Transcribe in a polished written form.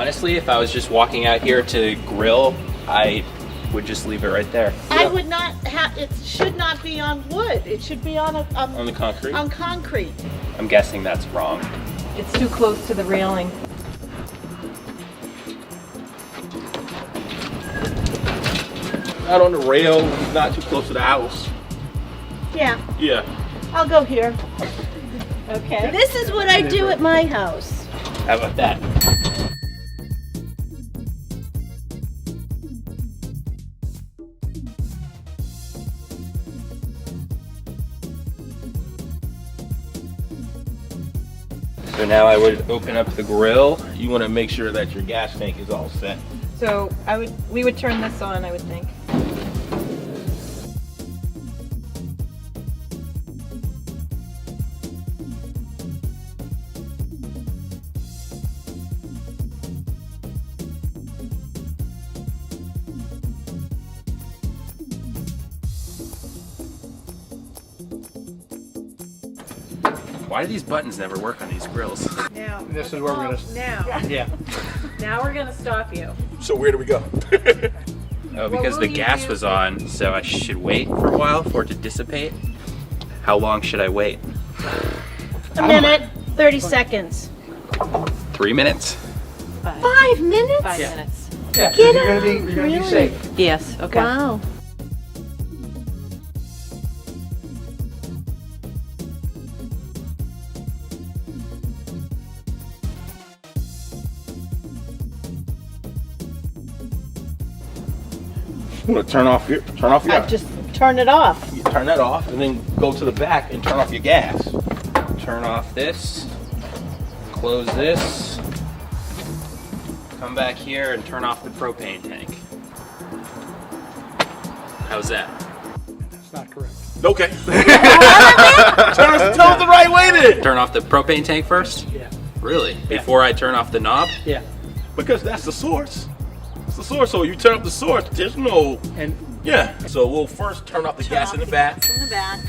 Honestly, if I was just walking out here to grill, I would just leave it right there. I would not have, it should not be on wood. It should be on On the concrete? on concrete. I'm guessing that's wrong. It's too close to the railing. Not on the rail, not too close to the house. Yeah, Yeah. I'll go here. Okay. This is what I do at my house. How about that? So now I would open up the grill. You want to make sure that your gas tank is all set. So we would turn this on, I would think. Why do these buttons never work on these grills? Now. This is where we're gonna. Now. Yeah. Now we're gonna stop you. So where do we go? Oh, because the gas was on, so I should wait for a while for it to dissipate. How long should I wait? A minute, 30 seconds. 3 minutes? 5 minutes? 5 minutes. Yeah. Get You're out, gonna be really? safe. Yes, okay. Wow. You want to turn off your I just turn it off. you turn that off and then go to the back and turn off your gas. Turn off this, close this, come back here and turn off the propane tank. How's that? That's not correct. Okay. Tell us the right way then. Turn off the propane tank first? Yeah. Really? Before I turn off the knob? Yeah. Because that's the source. It's the source. So you turn up the source. There's no. And Yeah. So we'll first turn off the gas in the back. In the back.